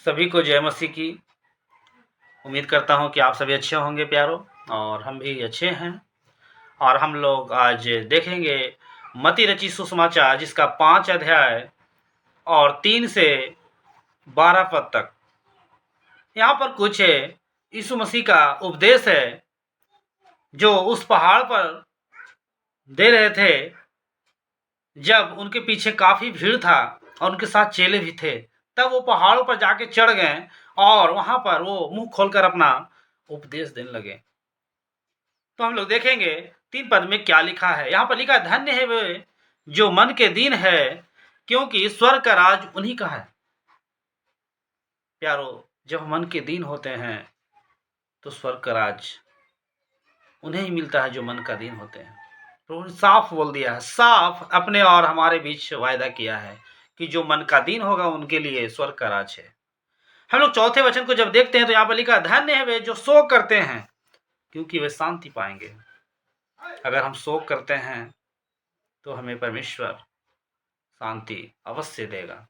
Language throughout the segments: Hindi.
सभी को जय मसीह की। उम्मीद करता हूँ कि आप सभी अच्छे होंगे प्यारों, और हम भी अच्छे हैं। और हम लोग आज देखेंगे मत्ती रचित सुसमाचार, जिसका 5 अध्याय और 3 से 12 पद तक। यहाँ पर कुछ यीशु मसीह का उपदेश है जो उस पहाड़ पर दे रहे थे जब उनके पीछे काफी भीड़ था और उनके साथ चेले भी थे। तब वो पहाड़ों पर जाके चढ़ गए और वहां पर वो मुंह खोलकर अपना उपदेश देने लगे। तो हम लोग देखेंगे 3 पद में क्या लिखा है। यहाँ पर लिखा है, धन्य है वे जो मन के दीन है, क्योंकि स्वर्ग का राज उन्हीं का है। प्यारो, जब मन के दीन होते हैं तो स्वर्ग का राज उन्हें ही मिलता है जो मन का दीन होते हैं। तो साफ बोल दिया है, साफ अपने और हमारे बीच वायदा किया है कि जो मन का दीन होगा उनके लिए स्वर्ग का राज है। हम लोग चौथे वचन को जब देखते हैं तो यहाँ पर लिखा, धन्य है वे जो शोक करते हैं, क्योंकि वे शांति पाएंगे। अगर हम शोक करते हैं तो हमें परमेश्वर शांति अवश्य देगा।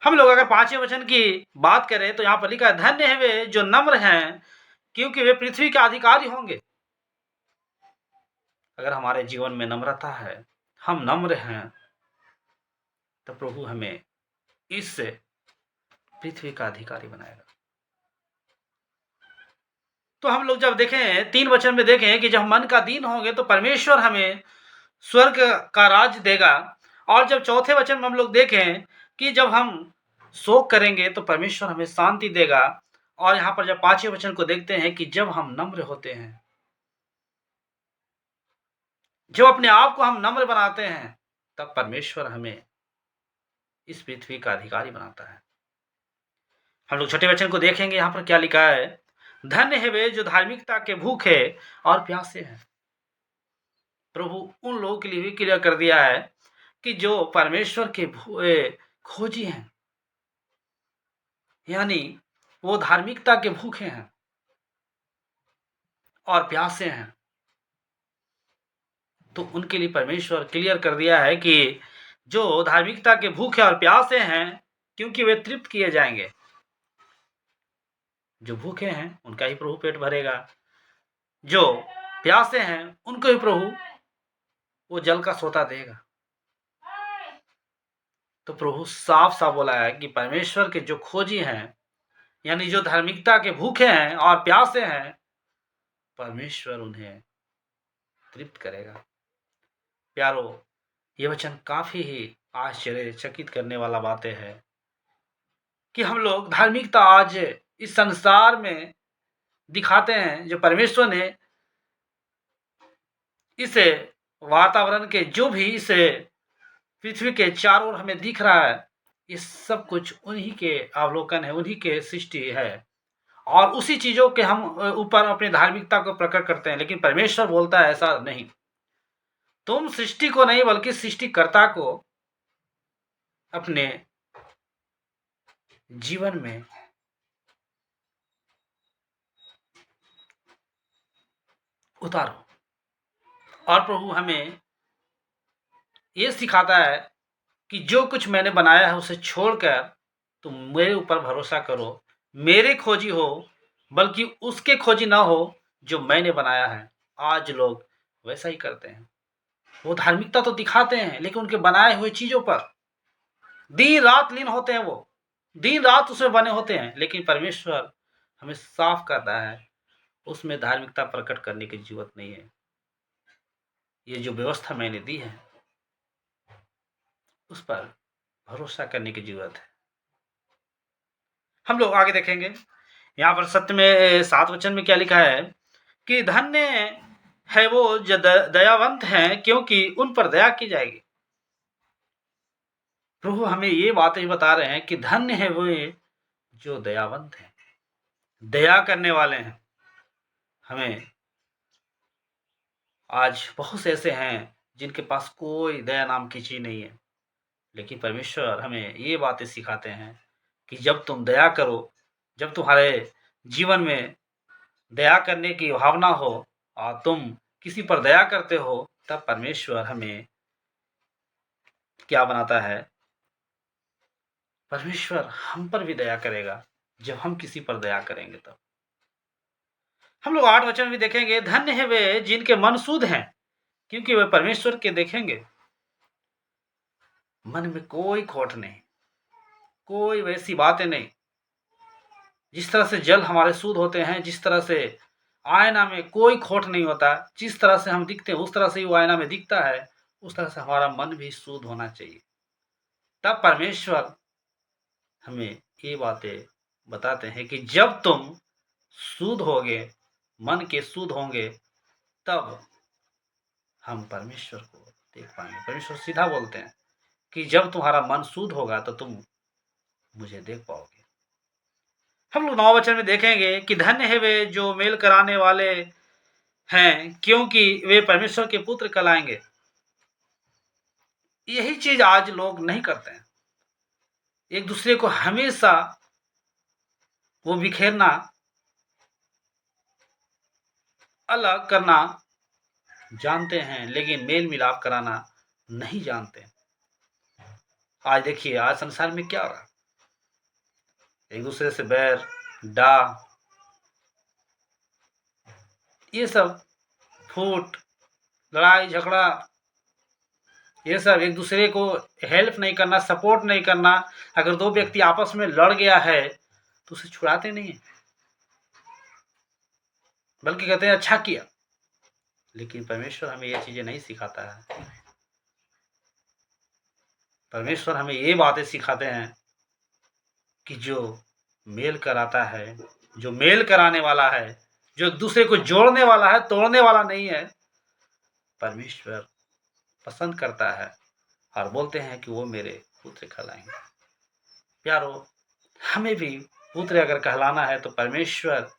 हम लोग अगर 5वें वचन की बात करें तो यहाँ पर लिखा है, धन्य है वे जो नम्र हैं, क्योंकि वे पृथ्वी के अधिकारी होंगे। अगर हमारे जीवन में नम्रता है, हम नम्र हैं, तो प्रभु हमें इस पृथ्वी का अधिकारी बनाएगा। तो हम लोग जब देखें 3 वचन में देखें कि जब मन का दीन होंगे तो परमेश्वर हमें स्वर्ग का राज देगा। और जब चौथे वचन में हम लोग देखें कि जब हम शोक करेंगे तो परमेश्वर हमें शांति देगा। और यहाँ पर जब 5वें वचन को देखते हैं कि जब हम नम्र होते हैं, जब अपने आप को हम नम्र बनाते हैं, तब परमेश्वर हमें इस पृथ्वी का अधिकारी बनाता है। हम लोग छठे वचन को देखेंगे, यहाँ पर क्या लिखा है, धन्य है वे जो धार्मिकता के भूखे और प्यासे हैं। प्रभु उन लोगों के लिए भी क्लियर कर दिया है कि जो परमेश्वर के खोजी हैं, यानी वो धार्मिकता के भूखे हैं और प्यासे हैं, तो उनके लिए परमेश्वर क्लियर कर दिया है कि जो धार्मिकता के भूखे और प्यासे हैं, क्योंकि वे तृप्त किए जाएंगे। जो भूखे हैं उनका ही प्रभु पेट भरेगा, जो प्यासे हैं उनको ही प्रभु वो जल का सोता देगा। तो प्रभु साफ साफ बोला है कि परमेश्वर के जो खोजी हैं, यानी जो धार्मिकता के भूखे हैं और प्यासे हैं, परमेश्वर उन्हें तृप्त करेगा। प्यारो, ये वचन काफी ही आश्चर्यचकित करने वाला बातें है कि हम लोग धार्मिकता आज इस संसार में दिखाते हैं। जो परमेश्वर ने इस वातावरण के जो भी इस पृथ्वी के चारों ओर हमें दिख रहा है, ये सब कुछ उन्हीं के अवलोकन है, उन्हीं के सृष्टि है, और उसी चीजों के हम ऊपर अपनी धार्मिकता को प्रकट करते हैं। लेकिन परमेश्वर बोलता है ऐसा नहीं। तुम सृष्टि को नहीं बल्कि सृष्टिकर्ता को अपने जीवन में उतारो। और प्रभु हमें ये सिखाता है कि जो कुछ मैंने बनाया है उसे छोड़कर तुम मेरे ऊपर भरोसा करो, मेरे खोजी हो, बल्कि उसके खोजी ना हो जो मैंने बनाया है। आज लोग वैसा ही करते हैं। वो धार्मिकता तो दिखाते हैं, लेकिन उनके बनाए हुए चीजों पर दिन रात लीन होते हैं। वो दिन रात उसमें बने होते हैं। लेकिन परमेश्वर हमें साफ करता है, उसमें धार्मिकता प्रकट करने की जरूरत नहीं है। ये जो व्यवस्था मैंने दी है उस पर भरोसा करने की जरूरत है। हम लोग आगे देखेंगे, यहाँ पर सत्य में 7 वचन में क्या लिखा है कि धन्य है वो जो दयावंत हैं, क्योंकि उन पर दया की जाएगी। प्रभु हमें ये बातें बता रहे हैं कि धन्य है वो जो दयावंत हैं, दया करने वाले हैं। हमें आज बहुत से ऐसे हैं जिनके पास कोई दया नाम की चीज नहीं है, लेकिन परमेश्वर हमें ये बातें सिखाते हैं कि जब तुम दया करो, जब तुम्हारे जीवन में दया करने की भावना हो और तुम किसी पर दया करते हो, तब परमेश्वर हमें क्या बनाता है, परमेश्वर हम पर भी दया करेगा जब हम किसी पर दया करेंगे। तब हम लोग 8 वचन भी देखेंगे, धन्य है वे जिनके मन शुद्ध हैं, क्योंकि वे परमेश्वर के देखेंगे। मन में कोई खोट नहीं, कोई वैसी बातें नहीं। जिस तरह से जल हमारे शुद्ध होते हैं, जिस तरह से आईना में कोई खोट नहीं होता, जिस तरह से हम दिखते हैं उस तरह से ही वो आईना में दिखता है, उस तरह से हमारा मन भी शुद्ध होना चाहिए। तब परमेश्वर हमें ये बातें बताते हैं कि जब तुम शुद्ध होगे, मन के शुद्ध होंगे, तब हम परमेश्वर को देख पाएंगे। परमेश्वर सीधा बोलते हैं कि जब तुम्हारा मन शुद्ध होगा तो तुम मुझे देख पाओगे। हम लोग 9 वचन में देखेंगे कि धन्य है वे जो मेल कराने वाले हैं, क्योंकि वे परमेश्वर के पुत्र कहलाएंगे। यही चीज आज लोग नहीं करते हैं। एक दूसरे को हमेशा वो बिखेरना, अलग करना जानते हैं, लेकिन मेल मिलाप कराना नहीं जानते। आज देखिए, आज संसार में क्या हो रहा है, एक दूसरे से बैर डा, ये सब फूट, लड़ाई झगड़ा, ये सब एक दूसरे को हेल्प नहीं करना, सपोर्ट नहीं करना। अगर दो व्यक्ति आपस में लड़ गया है तो उसे छुड़ाते नहीं है, बल्कि कहते हैं अच्छा किया। लेकिन परमेश्वर हमें ये चीजें नहीं सिखाता है। परमेश्वर हमें ये बातें सिखाते हैं कि जो मेल कराता है, जो मेल कराने वाला है, जो एक दूसरे को जोड़ने वाला है, तोड़ने वाला नहीं है, परमेश्वर पसंद करता है और बोलते हैं कि वो मेरे पुत्र कहलाएंगे। प्यारो, हमें भी पुत्र अगर कहलाना है तो परमेश्वर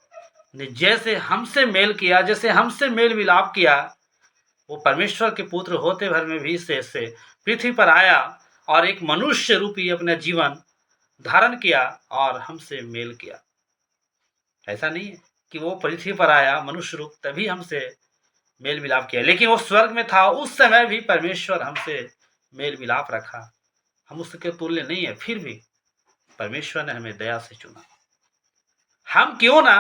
ने जैसे हमसे मेल किया, जैसे हमसे मेल मिलाप किया, वो परमेश्वर के पुत्र होते भर में भी से पृथ्वी पर आया और एक मनुष्य रूपी अपना जीवन धारण किया और हमसे मेल किया। ऐसा नहीं है कि वो पृथ्वी पर आया मनुष्य रूप तभी हमसे मेल मिलाप किया, लेकिन वो स्वर्ग में था, उस समय भी परमेश्वर हमसे मेल मिलाप रखा। हम उसके तुल्य नहीं है, फिर भी परमेश्वर ने हमें दया से चुना। हम क्यों ना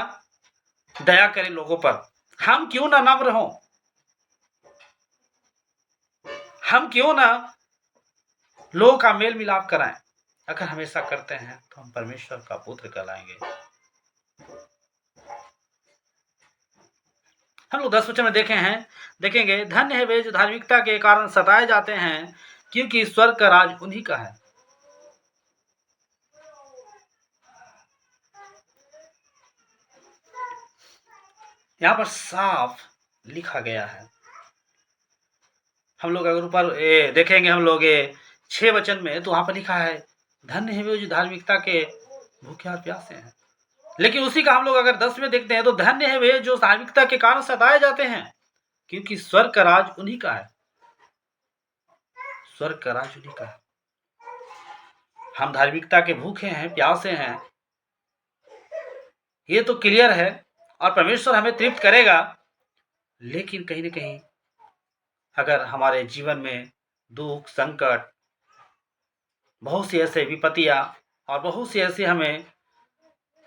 दया करें लोगों पर, हम क्यों ना नम्र हों, हम क्यों ना लोगों का मेल मिलाप कराएं। अगर हम ऐसा करते हैं तो हम परमेश्वर का पुत्र कहलाएंगे। हम लोग 10 वचन में देखेंगे, धन्य है वे जो धार्मिकता के कारण सताए जाते हैं, क्योंकि स्वर्ग का राज उन्हीं का है। यहाँ पर साफ लिखा गया है। हम लोग अगर ऊपर देखेंगे, हम लोग 6 वचन में, तो वहां पर लिखा है धन्य है वे जो धार्मिकता के भूखे और प्यासे हैं। लेकिन उसी का हम लोग अगर 10 में देखते हैं तो धन्य है वे जो धार्मिकता के कारण सताए जाते हैं, क्योंकि स्वर्ग का राज उन्हीं का है। स्वर्ग का राज उन्हीं का है। हम धार्मिकता के भूखे हैं, प्यासे हैं, ये तो क्लियर है, और परमेश्वर हमें तृप्त करेगा। लेकिन कहीं ना कहीं अगर हमारे जीवन में दुख, संकट, बहुत सी ऐसे विपत्तियां और बहुत सी ऐसी हमें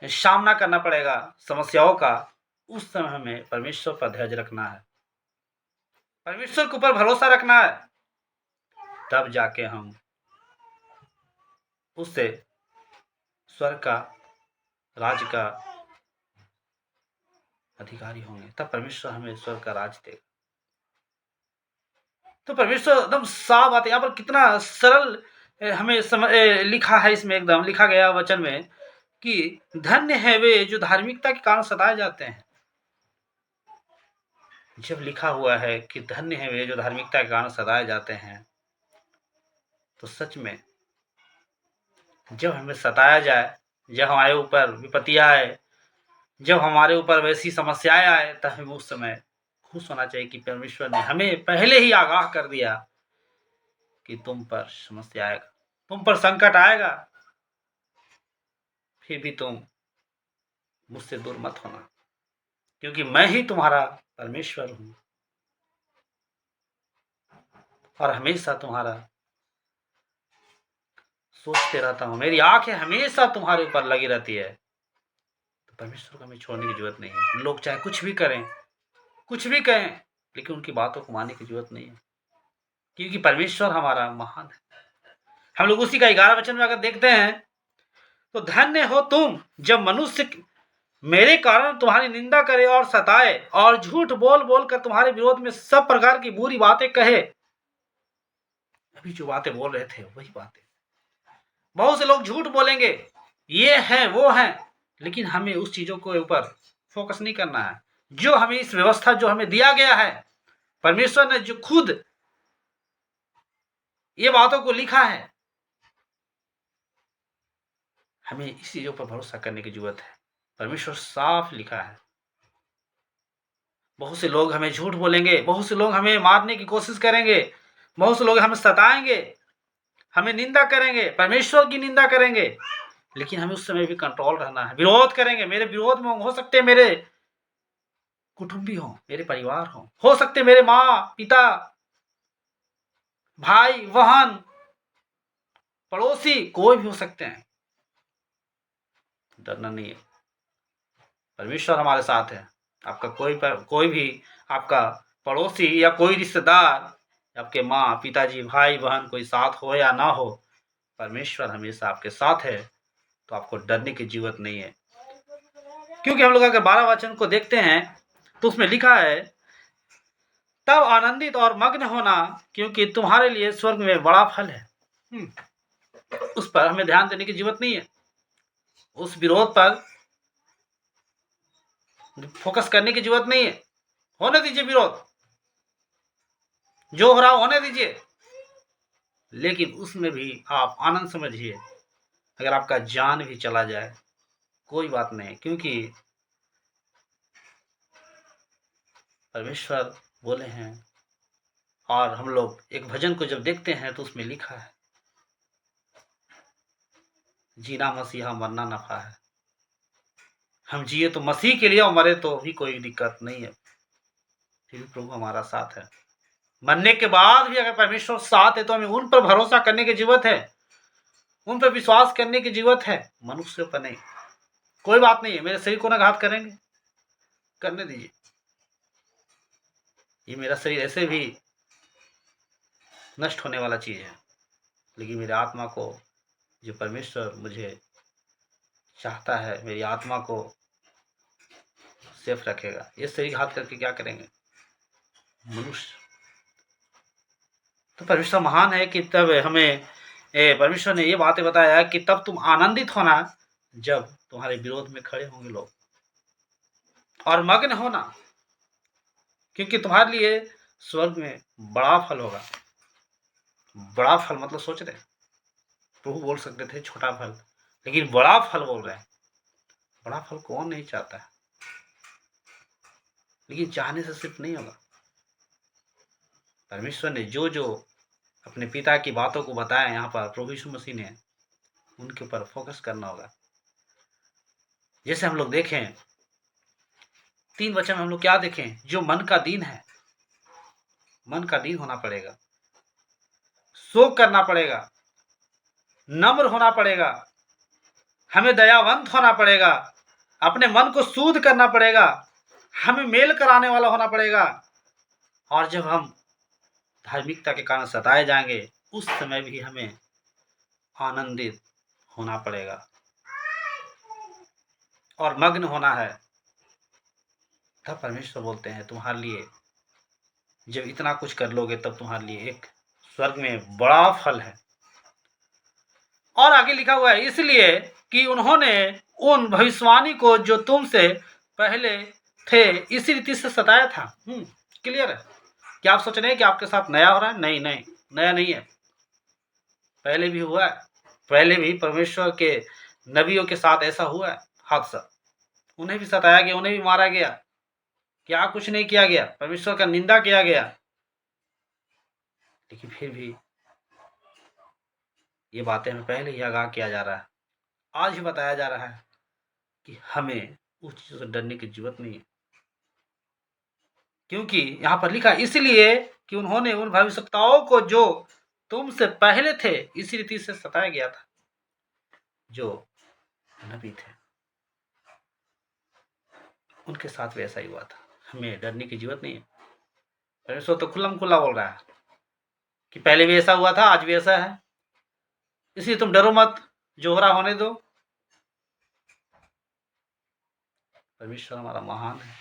सामना करना पड़ेगा समस्याओं का, उस समय हमें परमेश्वर पर धैर्य रखना है, परमेश्वर के ऊपर भरोसा रखना है। तब जाके हम उससे स्वर्ग का राज का अधिकारी होंगे। तब परमेश्वर हमें स्वर्ग का राज देगा। तो परमेश्वर एकदम साफ बात है। यहाँ पर कितना सरल हमें लिखा है, इसमें एकदम लिखा गया वचन में कि धन्य है वे जो धार्मिकता के कारण सताए जाते हैं। जब लिखा हुआ है कि धन्य है वे जो धार्मिकता के कारण सताए जाते हैं, तो सच में जब हमें सताया जाए, जब हमारे ऊपर विपत्तियां आए, जब हमारे ऊपर वैसी समस्याएं आए, तब हमें उस समय खुश होना चाहिए कि परमेश्वर ने हमें पहले ही आगाह कर दिया कि तुम पर समस्या आएगा, तुम पर संकट आएगा, फिर भी तुम मुझसे दूर मत होना, क्योंकि मैं ही तुम्हारा परमेश्वर हूं और हमेशा तुम्हारा सोचते रहता हूँ, मेरी आंखें हमेशा तुम्हारे ऊपर लगी रहती है। तो परमेश्वर को हमें छोड़ने की जरूरत नहीं है। लोग चाहे कुछ भी करें, कुछ भी कहें, लेकिन उनकी बातों को मानने की जरूरत नहीं है, क्योंकि परमेश्वर हमारा महान है। हम लोग उसी का 11 वचन में अगर देखते हैं, तो धन्य हो तुम जब मनुष्य मेरे कारण तुम्हारी निंदा करे और सताए और झूठ बोल बोल कर तुम्हारे विरोध में सब प्रकार की बुरी बातें कहे। अभी जो बातें बोल रहे थे वही बातें। बहुत से लोग झूठ बोलेंगे, ये है वो है, लेकिन हमें उस चीजों के ऊपर फोकस नहीं करना है। जो हमें इस व्यवस्था जो हमें दिया गया है, परमेश्वर ने जो खुद ये बातों को लिखा है, हमें इस चीजों पर भरोसा करने की जरूरत है। परमेश्वर साफ लिखा है। बहुत से लोग हमें झूठ बोलेंगे, बहुत से लोग हमें मारने की कोशिश करेंगे, बहुत से लोग हमें सताएंगे, हमें निंदा करेंगे, परमेश्वर की निंदा करेंगे, लेकिन हमें उस समय भी कंट्रोल रहना है। विरोध करेंगे, मेरे विरोध में हो सकते मेरे कुटुंबी हो, मेरे परिवार हो सकते मेरे माँ पिता, भाई बहन, पड़ोसी, कोई भी हो सकते हैं। डरना नहीं है, परमेश्वर हमारे साथ है। आपका कोई भी आपका पड़ोसी या कोई रिश्तेदार, आपके माँ पिताजी भाई बहन कोई साथ हो या ना हो, परमेश्वर हमेशा आपके साथ है। तो आपको डरने की जरूरत नहीं है, क्योंकि हम लोग अगर 12 वचन को देखते हैं तो उसमें लिखा है, तब आनंदित और मग्न होना, क्योंकि तुम्हारे लिए स्वर्ग में बड़ा फल है। उस पर हमें ध्यान देने की जरूरत नहीं है, उस विरोध पर फोकस करने की जरूरत नहीं है। होने दीजिए विरोध, जो हो रहा होने दीजिए, लेकिन उसमें भी आप आनंद समझिए। अगर आपका जान भी चला जाए कोई बात नहीं, क्योंकि परमेश्वर बोले हैं। और हम लोग एक भजन को जब देखते हैं तो उसमें लिखा है, जीना मसीहा मरना नफा है। हम जिए तो मसीह के लिए और मरे तो भी कोई दिक्कत नहीं है, फिर भी प्रभु हमारा साथ है। मरने के बाद भी अगर परमेश्वर साथ है तो हमें उन पर भरोसा करने की जरूरत है, उन पर विश्वास करने की जरूरत है, मनुष्य पर नहीं। कोई बात नहीं है, मेरे शरीर को ना घात करेंगे, करने दीजिए, ये मेरा शरीर ऐसे भी नष्ट होने वाला चीज है, लेकिन मेरी आत्मा को जो परमेश्वर मुझे चाहता है, मेरी आत्मा को सेफ रखेगा। ये शरीर घात करके क्या करेंगे मनुष्य। तो परमेश्वर महान है कि तब हमें परमेश्वर ने ये बातें बताया कि तब तुम आनंदित होना जब तुम्हारे विरोध में खड़े होंगे लोग, और मग्न होना क्योंकि तुम्हारे लिए स्वर्ग में बड़ा फल होगा। बड़ा फल मतलब सोच रहे, प्रभु बोल सकते थे छोटा फल, लेकिन बड़ा फल बोल रहे हैं। बड़ा फल कौन नहीं चाहता है, लेकिन चाहने से सिर्फ नहीं होगा। परमेश्वर ने जो जो अपने पिता की बातों को बताया यहाँ पर प्रभु यीशु मसीह ने, उनके ऊपर फोकस करना होगा। जैसे हम लोग देखें 3 वचन में हम लोग क्या देखें, जो मन का दीन है, मन का दीन होना पड़ेगा, शोक करना पड़ेगा, नम्र होना पड़ेगा, हमें दयावंत होना पड़ेगा, अपने मन को शुद्ध करना पड़ेगा, हमें मेल कराने वाला होना पड़ेगा। और जब हम धार्मिकता के कारण सताए जाएंगे उस समय भी हमें आनंदित होना पड़ेगा और मग्न होना है। तब परमेश्वर बोलते हैं तुम्हारे लिए जब इतना कुछ कर लोगे तब तुम्हारे लिए एक स्वर्ग में बड़ा फल है। और आगे लिखा हुआ है, इसलिए कि उन्होंने उन भविष्यवाणी को जो तुमसे पहले थे इसी रीति से सताया था। क्लियर है? क्या आप सोच रहे हैं कि आपके साथ नया हो रहा है? नहीं नहीं, नया नहीं है, पहले भी हुआ है। पहले भी परमेश्वर के नबियों के साथ ऐसा हुआ है हादसा, उन्हें भी सताया गया, उन्हें भी मारा गया, क्या कुछ नहीं किया गया, परमेश्वर का निंदा किया गया, लेकिन फिर भी ये बातें हमें पहले ही आगाह किया जा रहा है, आज ही बताया जा रहा है कि हमें उस चीजों से डरने की जरूरत नहीं है। क्योंकि यहाँ पर लिखा इसलिए कि उन्होंने उन भविष्यवक्ताओं को जो तुमसे पहले थे इसी रीति से सताया गया था। जो नबी थे, उनके साथ वैसा ही हुआ था। हमें डरने की ज़रूरत नहीं है। परमेश्वर तो खुल्लम-खुल्ला बोल रहा है कि पहले भी ऐसा हुआ था, आज भी ऐसा है। इसलिए तुम डरो मत, जो हो रहा होने दो। परमेश्वर हमारा महान है।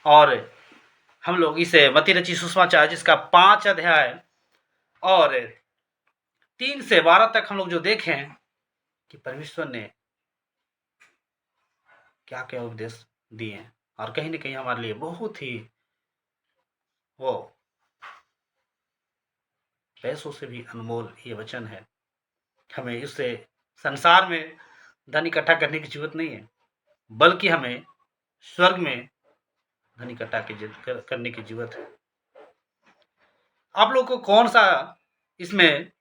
और हम लोग इसे मत्ती रचित सुसमाचार जिसका 5 अध्याय और 3 से 12 तक हम लोग जो देखें कि परमेश्वर ने क्या-क्या उपदेश दिए हैं, और कहीं न कहीं हमारे लिए बहुत ही वो पैसों से भी अनमोल ये वचन है। हमें इससे संसार में धन इकट्ठा करने की ज़रूरत नहीं है, बल्कि हमें स्वर्ग में धन इकट्ठा करने की ज़रूरत है। आप लोग को कौन-सा इसमें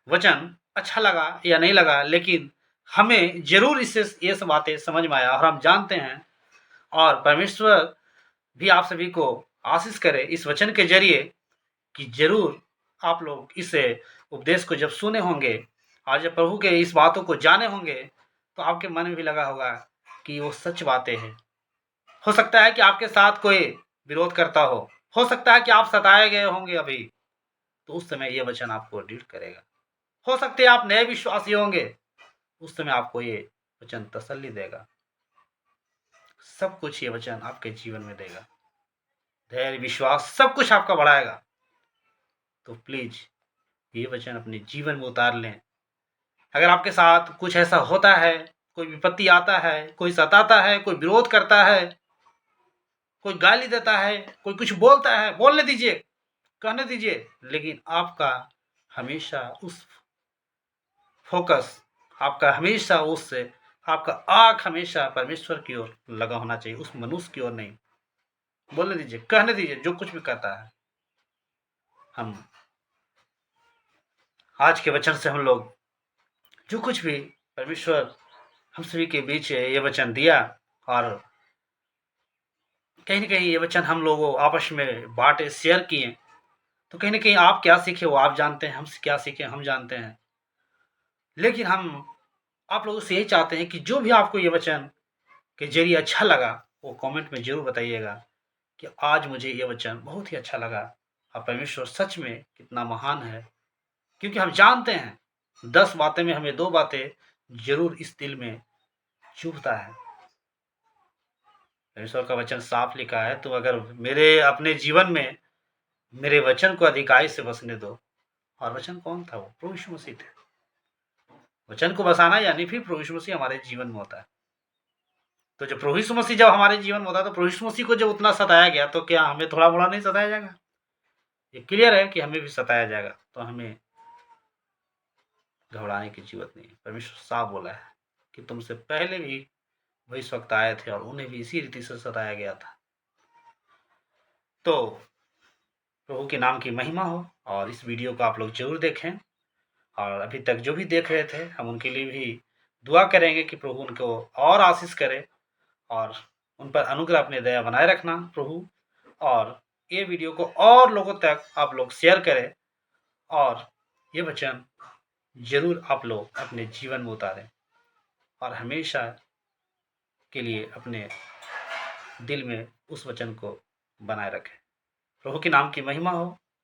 वचन अच्छा लगा या नहीं लगा, लेकिन हमें ज़रूर इससे ये सब बातें समझ में आया और हम जानते हैं, और परमेश्वर भी आप सभी को आशीष करे इस वचन के ज़रिए कि ज़रूर आप लोग इस उपदेश को जब सुने होंगे और जब प्रभु के इस बातों को जाने होंगे, तो आपके मन में भी लगा होगा कि वो सच बातें हैं। हो सकता है कि आपके साथ कोई विरोध करता हो सकता है कि आप सताए गए होंगे अभी, तो उस समय ये वचन आपको रीड करेगा। हो सकते है आप नए विश्वासी होंगे, उस समय आपको ये वचन तसल्ली देगा। सब कुछ ये वचन आपके जीवन में देगा, धैर्य, विश्वास सब कुछ आपका बढ़ाएगा। तो प्लीज ये वचन अपने जीवन में उतार लें। अगर आपके साथ कुछ ऐसा होता है, कोई विपत्ति आता है, कोई सताता है, कोई विरोध करता है, कोई गाली देता है, कोई कुछ बोलता है, बोलने दीजिए, कहने दीजिए, लेकिन आपका हमेशा उस फोकस, आपका हमेशा उससे आपका आँख हमेशा परमेश्वर की ओर लगा होना चाहिए, उस मनुष्य की ओर नहीं। बोलने दीजिए, कहने दीजिए, जो कुछ भी कहता है। हम आज के वचन से हम लोग जो कुछ भी परमेश्वर हम सभी के बीच ये वचन दिया, और कहीं न कहीं ये वचन हम लोगों आपस में बाँटे, शेयर किए, तो कहीं न कहीं आप क्या सीखे वो आप जानते हैं, हम क्या सीखे हम जानते हैं। लेकिन हम आप लोगों से यही चाहते हैं कि जो भी आपको ये वचन के ज़रिए अच्छा लगा, वो कमेंट में ज़रूर बताइएगा कि आज मुझे ये वचन बहुत ही अच्छा लगा और परमेश्वर सच में कितना महान है। क्योंकि हम जानते हैं 10 बातें में हमें 2 बातें ज़रूर इस दिल में चुभता है। परमेश्वर का वचन साफ लिखा है, तो अगर मेरे अपने जीवन में मेरे वचन को अधिकाई से बसने दो। और वचन कौन था? वो प्रभु यीशु मसीह थे। वचन को बसाना यानी फिर प्रभु यीशु मसीह हमारे जीवन में होता है। तो जब प्रभु यीशु मसीह जब हमारे जीवन में होता है, तो प्रभु यीशु मसीह को जब उतना सताया गया, तो क्या हमें थोड़ा-मोड़ा नहीं सताया जाएगा? ये क्लियर है कि हमें भी सताया जाएगा, तो हमें घबराने की ज़रूरत नहीं है। परमेश्वर साफ बोला है कि तुमसे पहले भी वही इस वक़्त आए थे और उन्हें भी इसी रीति से सताया गया था। तो प्रभु के नाम की महिमा हो, और इस वीडियो को आप लोग ज़रूर देखें, और अभी तक जो भी देख रहे थे, हम उनके लिए भी दुआ करेंगे कि प्रभु उनको और आशीष करे और उन पर अनुग्रह अपने दया बनाए रखना प्रभु। और ये वीडियो को और लोगों तक आप लोग शेयर करें, और ये वचन ज़रूर आप लोग अपने जीवन में उतारें, और हमेशा के लिए अपने दिल में उस वचन को बनाए रखें। प्रभु के नाम की महिमा हो।